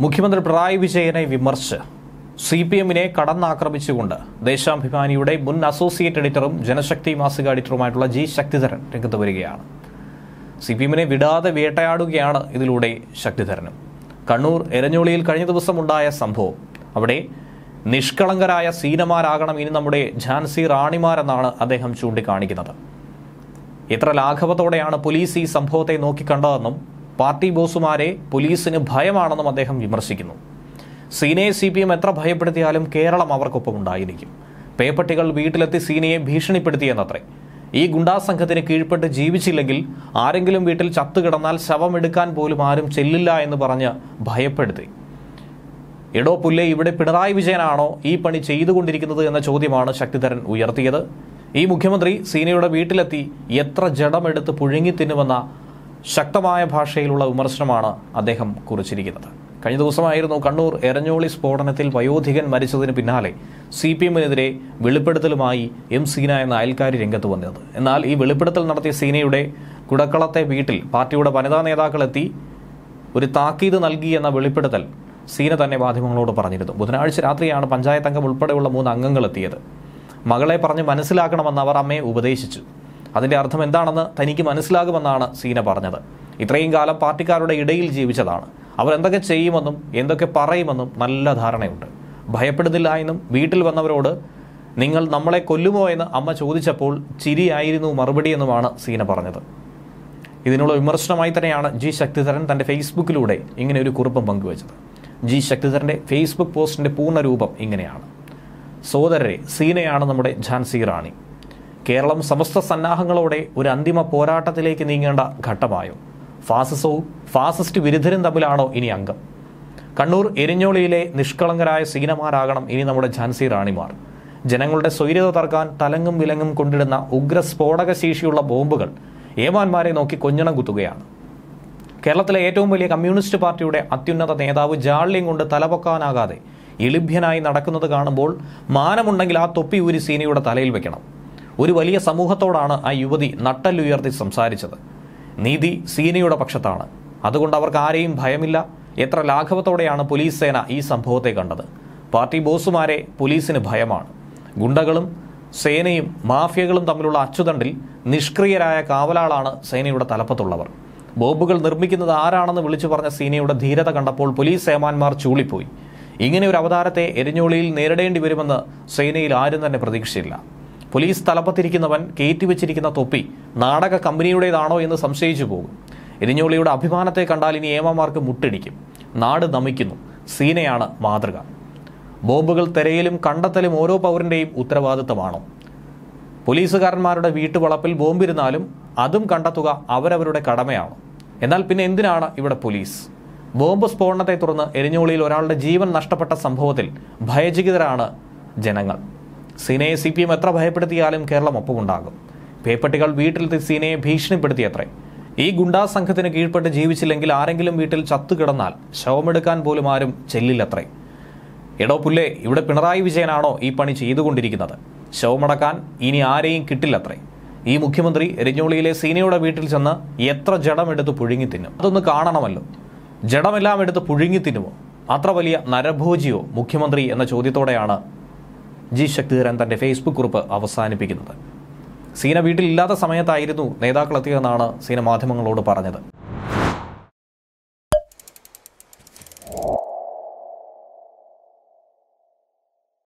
മുഖ്യമന്ത്രി പിണറായി വിജയനെ വിമർശിച്ച് CPM-നെ കടന്നാക്രമിച്ചുകൊണ്ട് ദേശാഭിമാനിയുടെ മുൻ അസോസിയേറ്റ് എഡിറ്ററും ജനശക്തി മാസിക എഡിറ്ററുമായിട്ടുള്ള ജി ശക്തിധരൻ രംഗത്ത് വരികയാണ്. CPM-നെ വിടാതെ വേട്ടയാടുകയാണ് ഇതിലൂടെ ശക്തിധരനും. കണ്ണൂർ എരഞ്ഞോളിയിൽ കഴിഞ്ഞ ദിവസം ഉണ്ടായ സംഭവം, അവിടെ നിഷ്കളങ്കരായ സീനമാരാകണം ഇനി നമ്മുടെ ഝാൻസി റാണിമാരെന്നാണ് അദ്ദേഹം ചൂണ്ടിക്കാണിക്കുന്നത്. എത്ര ലാഘവത്തോടെയാണ് പോലീസ് ഈ സംഭവത്തെ നോക്കിക്കണ്ടതെന്നും പാർട്ടി ബോസുമാരെ പോലീസിന് ഭയമാണെന്നും അദ്ദേഹം വിമർശിക്കുന്നു. സീനയെ CPM എത്ര ഭയപ്പെടുത്തിയാലും കേരളം അവർക്കൊപ്പം ഉണ്ടായിരിക്കും. പേപ്പട്ടികൾ വീട്ടിലെത്തി സീനയെ ഭീഷണിപ്പെടുത്തിയെന്നത്രേ. ഈ ഗുണ്ടാ സംഘത്തിന് കീഴ്പ്പെട്ട് ജീവിച്ചില്ലെങ്കിൽ ആരെങ്കിലും വീട്ടിൽ ചത്തുകിടന്നാൽ ശവമെടുക്കാൻ പോലും ആരും ചെല്ലില്ല എന്ന് പറഞ്ഞ് ഭയപ്പെടുത്തി. എടോ പുല്ലേ, ഇവിടെ പിണറായി വിജയനാണോ ഈ പണി ചെയ്തുകൊണ്ടിരിക്കുന്നത് എന്ന ചോദ്യമാണ് ശക്തിധരൻ ഉയർത്തിയത്. ഈ മുഖ്യമന്ത്രി സീനയുടെ വീട്ടിലെത്തി എത്ര ജഡമെടുത്ത് പുഴുങ്ങിത്തിന്നുമെന്ന ശക്തമായ ഭാഷയിലുള്ള വിമർശനമാണ് അദ്ദേഹം കുറിച്ചിരിക്കുന്നത്. കഴിഞ്ഞ ദിവസമായിരുന്നു കണ്ണൂർ എരഞ്ഞോളി സ്ഫോടനത്തിൽ വയോധികൻ മരിച്ചതിന് പിന്നാലെ CPM-നെതിരെ വെളിപ്പെടുത്തലുമായി സീന എന്ന അയൽക്കാരി രംഗത്ത് വന്നത്. എന്നാൽ ഈ വെളിപ്പെടുത്തൽ നടത്തിയ സീനയുടെ കുടക്കളത്തെ വീട്ടിൽ പാർട്ടിയുടെ വനിതാ നേതാക്കളെത്തി ഒരു താക്കീത് നൽകി എന്ന വെളിപ്പെടുത്തൽ സീന തന്നെ മാധ്യമങ്ങളോട് പറഞ്ഞിരുന്നു. ബുധനാഴ്ച രാത്രിയാണ് പഞ്ചായത്ത് അംഗം ഉൾപ്പെടെയുള്ള 3 അംഗങ്ങൾ എത്തിയത്. മകളെ പറഞ്ഞ് മനസ്സിലാക്കണമെന്ന് അവർ അമ്മയെ ഉപദേശിച്ചു. അതിന്റെ അർത്ഥം എന്താണെന്ന് തനിക്ക് മനസ്സിലാകുമെന്നാണ് സീന പറഞ്ഞത്. ഇത്രയും കാലം പാർട്ടിക്കാരുടെ ഇടയിൽ ജീവിച്ചതാണ്. അവർ എന്തൊക്കെ ചെയ്യുമെന്നും എന്തൊക്കെ പറയുമെന്നും നല്ല ധാരണയുണ്ട്. ഭയപ്പെടുന്നില്ല എന്നും വീട്ടിൽ വന്നവരോട് നിങ്ങൾ നമ്മളെ കൊല്ലുമോ എന്ന് അമ്മ ചോദിച്ചപ്പോൾ ചിരിയായിരുന്നു മറുപടിയെന്നുമാണ് സീന പറഞ്ഞത്. ഇതിനുള്ള വിമർശനമായി തന്നെയാണ് ജി ശക്തിധരൻ തന്റെ ഫേസ്ബുക്കിലൂടെ ഇങ്ങനെ ഒരു കുറിപ്പും പങ്കുവച്ചത്. ജി ശക്തിധരന്റെ ഫേസ്ബുക്ക് പോസ്റ്റിന്റെ പൂർണ്ണരൂപം ഇങ്ങനെയാണ്: സോദരരെ, സീനയാണ് നമ്മുടെ ഝാൻസി റാണി. കേരളം സമസ്ത സന്നാഹങ്ങളോടെ ഒരു അന്തിമ പോരാട്ടത്തിലേക്ക് നീങ്ങേണ്ട ഘട്ടമായോ? ഫാസിസവും ഫാസിസ്റ്റ് വിരുദ്ധരും തമ്മിലാണോ ഇനി അംഗം? കണ്ണൂർ എരിഞ്ഞോളിയിലെ നിഷ്കളങ്കരായ സീനമാരാകണം ഇനി നമ്മുടെ ഝാൻസി റാണിമാർ. ജനങ്ങളുടെ സ്വൈര്യത തർക്കാൻ തലങ്ങും വിലങ്ങും കൊണ്ടിടുന്ന ഉഗ്ര സ്ഫോടക ശേഷിയുള്ള ബോംബുകൾ ഏമാന്മാരെ നോക്കി കൊഞ്ഞണം കുത്തുകയാണ്. കേരളത്തിലെ ഏറ്റവും വലിയ കമ്മ്യൂണിസ്റ്റ് പാർട്ടിയുടെ അത്യുന്നത നേതാവ് ജാള്യം കൊണ്ട് തലപൊക്കാനാകാതെ എളിഭ്യനായി നടക്കുന്നത് കാണുമ്പോൾ മാനമുണ്ടെങ്കിൽ ആ തൊപ്പി ഊരി സീനയുടെ തലയിൽ വെക്കണം. ഒരു വലിയ സമൂഹത്തോടാണ് ആ യുവതി നട്ടല്ലുയർത്തി സംസാരിച്ചത്. നീതി സീനയുടെ പക്ഷത്താണ്. അതുകൊണ്ട് അവർക്ക് ആരെയും ഭയമില്ല. എത്ര ലാഘവത്തോടെയാണ് പോലീസ് സേന ഈ സംഭവത്തെ കണ്ടത്. പാർട്ടി ബോസുമാരെ പോലീസിന് ഭയമാണ്. ഗുണ്ടകളും സേനയും മാഫിയകളും തമ്മിലുള്ള അച്ചുതണ്ടിൽ നിഷ്ക്രിയരായ കാവലാളാണ് സേനയുടെ തലപ്പത്തുള്ളവർ. ബോംബുകൾ നിർമ്മിക്കുന്നത് ആരാണെന്ന് വിളിച്ചു പറഞ്ഞ സീനയുടെ ധീരത കണ്ടപ്പോൾ പോലീസ് സേമാന്മാർ ചൂളിപ്പോയി. ഇങ്ങനെ ഒരു അവതാരത്തെ എരിഞ്ഞോളിയിൽ നേരിടേണ്ടി വരുമെന്ന് സേനയിൽ ആരും തന്നെ പ്രതീക്ഷിച്ചില്ല. പോലീസ് തലപ്പത്തിരിക്കുന്നവൻ കയറ്റിവെച്ചിരിക്കുന്ന തൊപ്പി നാടക കമ്പനിയുടേതാണോ എന്ന് സംശയിച്ചു പോകും. എരിഞ്ഞോളിയുടെ അഭിമാനത്തെ കണ്ടാൽ ഇനി ഏമാമാർക്ക് മുട്ടിടിക്കും. നാട് നമിക്കുന്നു. സീനയാണ് മാതൃക. ബോംബുകൾ തെരയലും കണ്ടെത്തലും ഓരോ പൗരന്റെയും ഉത്തരവാദിത്തമാണോ? പോലീസുകാരന്മാരുടെ വീട്ടുവളപ്പിൽ ബോംബിരുന്നാലും അതും കണ്ടെത്തുക അവരവരുടെ കടമയാണോ? എന്നാൽ പിന്നെ എന്തിനാണ് ഇവിടെ പോലീസ്? ബോംബ് സ്ഫോടനത്തെ തുടർന്ന് എരിഞ്ഞോളിയിൽ ഒരാളുടെ ജീവൻ നഷ്ടപ്പെട്ട സംഭവത്തിൽ ഭയചകിതരാണ് ജനങ്ങൾ. സീനയെ CPM എത്ര ഭയപ്പെടുത്തിയാലും കേരളം ഒപ്പമുണ്ടാകും. പേപ്പട്ടികൾ വീട്ടിലെത്തി സീനയെ ഭീഷണിപ്പെടുത്തിയത്രേ. ഈ ഗുണ്ടാ സംഘത്തിന് കീഴ്പ്പെട്ട് ജീവിച്ചില്ലെങ്കിൽ ആരെങ്കിലും വീട്ടിൽ ചത്തുകിടന്നാൽ ശവമെടുക്കാൻ പോലും ആരും ചെല്ലില്ലത്രേ. എടോ പുല്ലേ, ഇവിടെ പിണറായി വിജയനാണോ ഈ പണി ചെയ്തുകൊണ്ടിരിക്കുന്നത്? ശവമടക്കാൻ ഇനി ആരെയും കിട്ടില്ലത്രേ. ഈ മുഖ്യമന്ത്രി എരിഞ്ഞോളിയിലെ സീനയുടെ വീട്ടിൽ ചെന്ന് എത്ര ജഡമെടുത്ത് പുഴുങ്ങിത്തിന്നും? അതൊന്ന് കാണണമല്ലോ. ജഡമെല്ലാം എടുത്ത് പുഴുങ്ങിത്തിന്നുമോ? അത്ര വലിയ നരഭോജിയോ മുഖ്യമന്ത്രി എന്ന ചോദ്യത്തോടെയാണ് ജി ശക്തിധരൻ തന്റെ ഫേസ്ബുക്ക് കുറിപ്പ് അവസാനിപ്പിക്കുന്നത്. സീന വീട്ടിലില്ലാത്ത സമയത്തായിരുന്നു നേതാക്കളെത്തിയതെന്നാണ് സീന മാധ്യമങ്ങളോട് പറഞ്ഞത്.